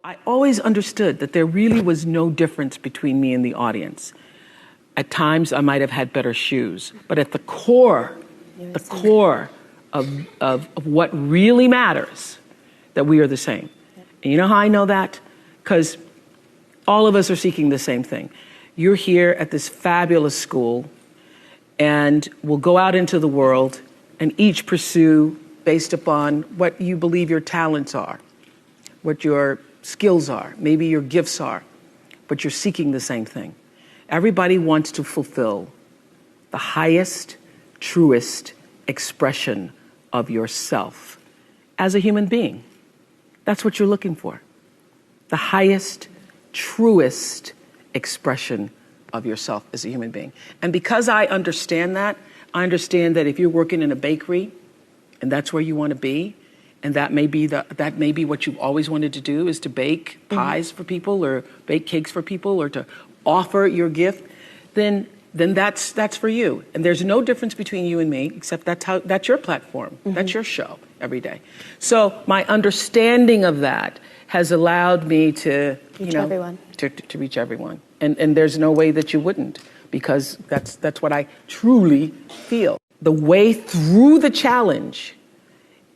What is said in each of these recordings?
I always understood that there really was no difference between me and the audience. At times, I might have had better shoes, but at the core of what really matters, that we are the same. And you know how I know that? Because all of us are seeking the same thing. You're here at this fabulous school, and we'll go out into the world and each pursue based upon what you believe your talents are, what your skills are, maybe your gifts are, but you're seeking the same thing. Everybody wants to fulfill the highest, truest expression of yourself as a human being. That's what you're looking for. The highest, truest expression of yourself as a human being. And because I understand that if you're working in a bakery and that's where you want to be, and that may be what you've always wanted to do, is to bake pies for people or bake cakes for people or to offer your gift, then that's for you. And there's no difference between you and me, except that's your platform. That's your show every day. So my understanding of that has allowed me to reach everyone. To reach everyone. And there's no way that you wouldn't, because that's what I truly feel. The way through the challenge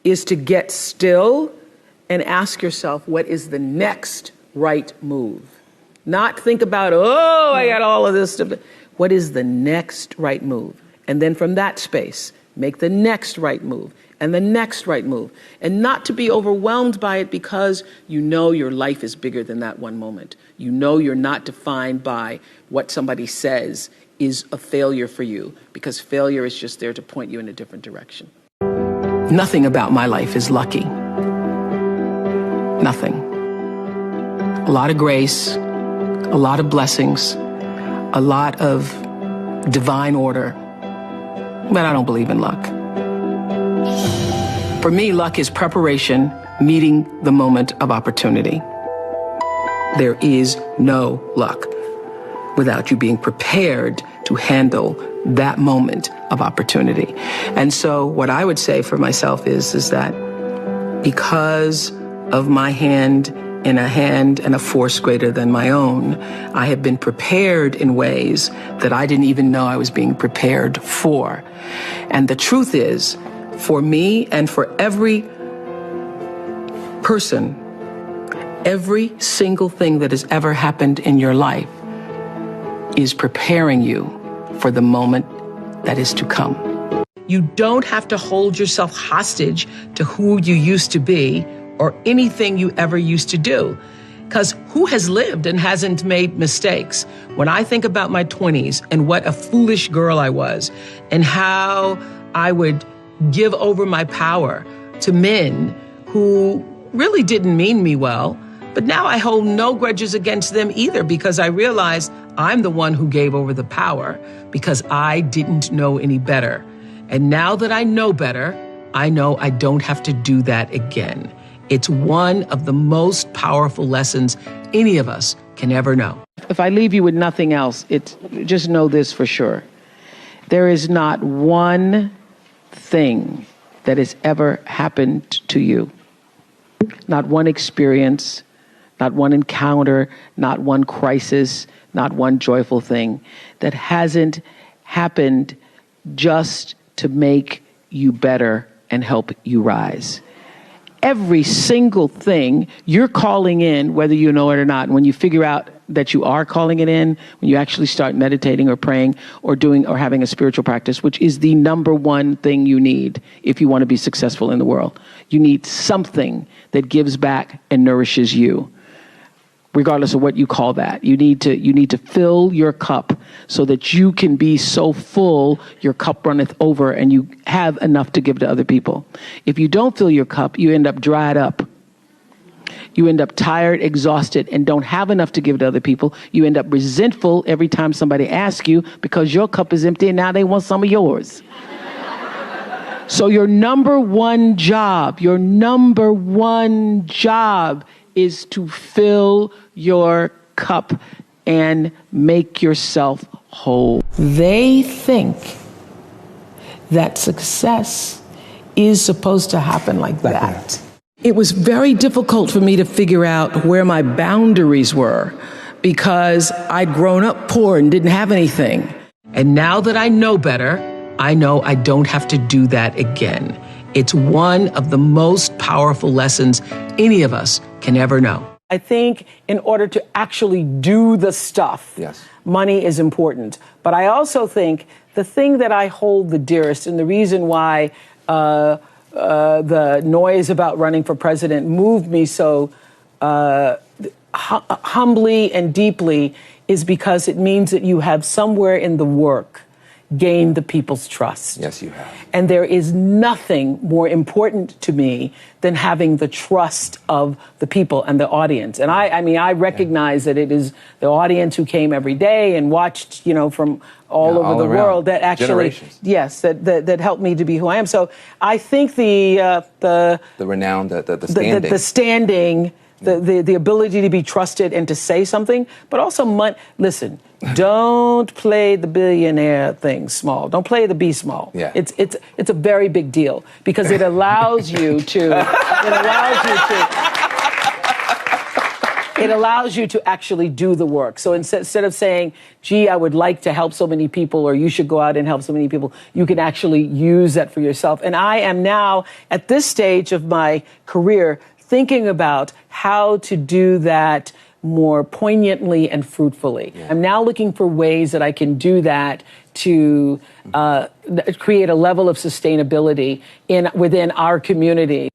is to get still and ask yourself, what is the next right move? Not think about, I got all of this stuff. What is the next right move? And then from that space, make the next right move and the next right move. And not to be overwhelmed by it, because you know your life is bigger than that one moment. You know you're not defined by what somebody says is a failure for you, because failure is just there to point you in a different direction. Nothing about my life is lucky. Nothing. A lot of grace, a lot of blessings, a lot of divine order, but I don't believe in luck. For me, luck is preparation meeting the moment of opportunity. There is no luck without you being prepared to handle that moment of opportunity. And so what I would say for myself is that because of my hand and a force greater than my own, I have been prepared in ways that I didn't even know I was being prepared for. And the truth is, for me and for every person, every single thing that has ever happened in your life is preparing you for the moment that is to come. You don't have to hold yourself hostage to who you used to be or anything you ever used to do. Because who has lived and hasn't made mistakes? When I think about my 20s and what a foolish girl I was, and how I would give over my power to men who really didn't mean me well, but now I hold no grudges against them either, because I realized I'm the one who gave over the power because I didn't know any better. And now that I know better, I know I don't have to do that again. It's one of the most powerful lessons any of us can ever know. If I leave you with nothing else, just know this for sure. There is not one thing that has ever happened to you, not one experience, not one encounter, not one crisis, not one joyful thing that hasn't happened just to make you better and help you rise. Every single thing you're calling in, whether you know it or not, and when you figure out that you are calling it in, when you actually start meditating or praying or doing or having a spiritual practice, which is the number one thing you need if you want to be successful in the world. You need something that gives back and nourishes you, regardless of what you call that. You need to fill your cup so that you can be so full, your cup runneth over and you have enough to give to other people. If you don't fill your cup, you end up dried up. You end up tired, exhausted, and don't have enough to give to other people. You end up resentful every time somebody asks you because your cup is empty and now they want some of yours. So your number one job is to fill your cup and make yourself whole. They think that success is supposed to happen like that. It was very difficult for me to figure out where my boundaries were because I'd grown up poor and didn't have anything. And now that I know better, I know I don't have to do that again. It's one of the most powerful lessons any of us can ever know. I think in order to actually do the stuff, yes, money is important. But I also think the thing that I hold the dearest, and the reason why the noise about running for president moved me so humbly and deeply, is because it means that you have somewhere in the work gained the people's trust. Yes, you have. And there is nothing more important to me than having the trust of the people and the audience. And I mean, I recognize that it is the audience who came every day and watched, you know, from all over the world that actually, yes, that helped me to be who I am. So I think the renown, the standing, the ability to be trusted and to say something, but also listen, don't play the billionaire thing small. Don't play the be small. Yeah. It's a very big deal because it allows you to it allows you to actually do the work. So instead of saying, gee, I would like to help so many people, or you should go out and help so many people, you can actually use that for yourself. And I am now at this stage of my career thinking about how to do that more poignantly and fruitfully. Yeah. I'm now looking for ways that I can do that to create a level of sustainability within our community.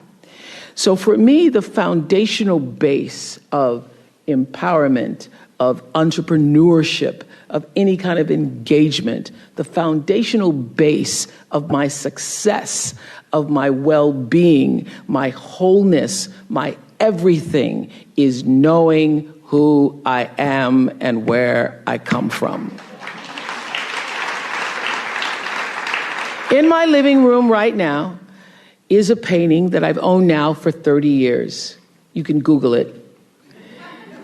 So for me, the foundational base of empowerment, of entrepreneurship, of any kind of engagement, the foundational base of my success, of my well-being, my wholeness, my everything is knowing who I am and where I come from. In my living room right now is a painting that I've owned now for 30 years. You can Google it.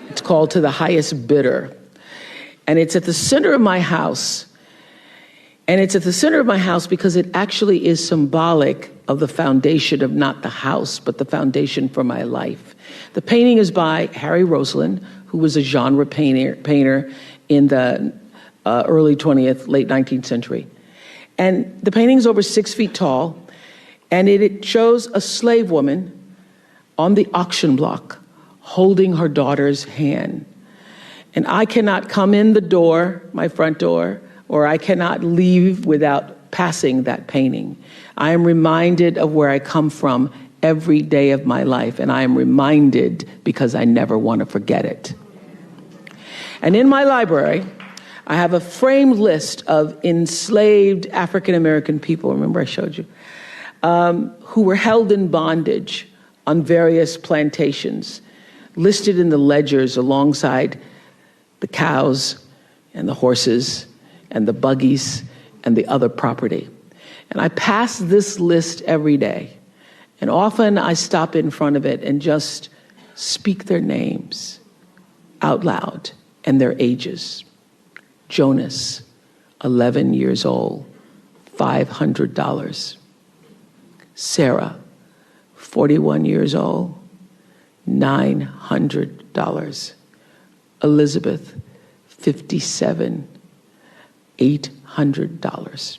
It's called To the Highest Bidder. And it's at the center of my house. And it's at the center of my house because it actually is symbolic of the foundation of not the house, but the foundation for my life. The painting is by Harry Roseland, who was a genre painter in the early 20th, late 19th century. And the painting is over 6 feet tall, and it shows a slave woman on the auction block holding her daughter's hand. And I cannot come in the door, my front door, or I cannot leave without passing that painting. I am reminded of where I come from every day of my life, and I am reminded because I never want to forget it. And in my library, I have a framed list of enslaved African-American people, remember I showed you, who were held in bondage on various plantations, listed in the ledgers alongside the cows and the horses and the buggies and the other property. And I pass this list every day. And often I stop in front of it and just speak their names out loud and their ages. Jonas, 11 years old, $500. Sarah, 41 years old, $900. Elizabeth, 57, $800.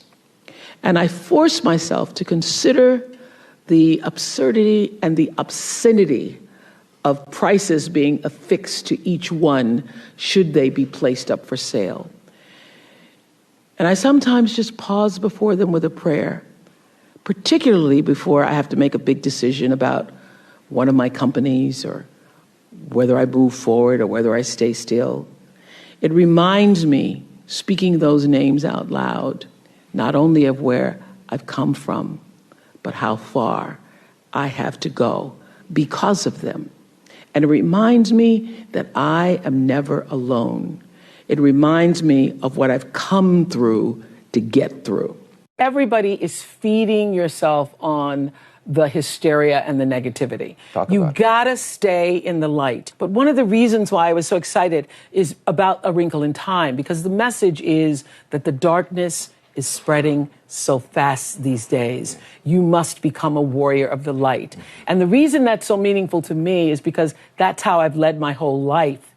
And I force myself to consider the absurdity and the obscenity of prices being affixed to each one should they be placed up for sale. And I sometimes just pause before them with a prayer, particularly before I have to make a big decision about one of my companies or whether I move forward or whether I stay still. It reminds me, speaking those names out loud, not only of where I've come from, but how far I have to go because of them. And it reminds me that I am never alone. It reminds me of what I've come through to get through. Everybody is feeding yourself on the hysteria and the negativity. You gotta stay in the light. But one of the reasons why I was so excited is about A Wrinkle in Time, because the message is that the darkness is spreading so fast these days. You must become a warrior of the light. And the reason that's so meaningful to me is because that's how I've led my whole life.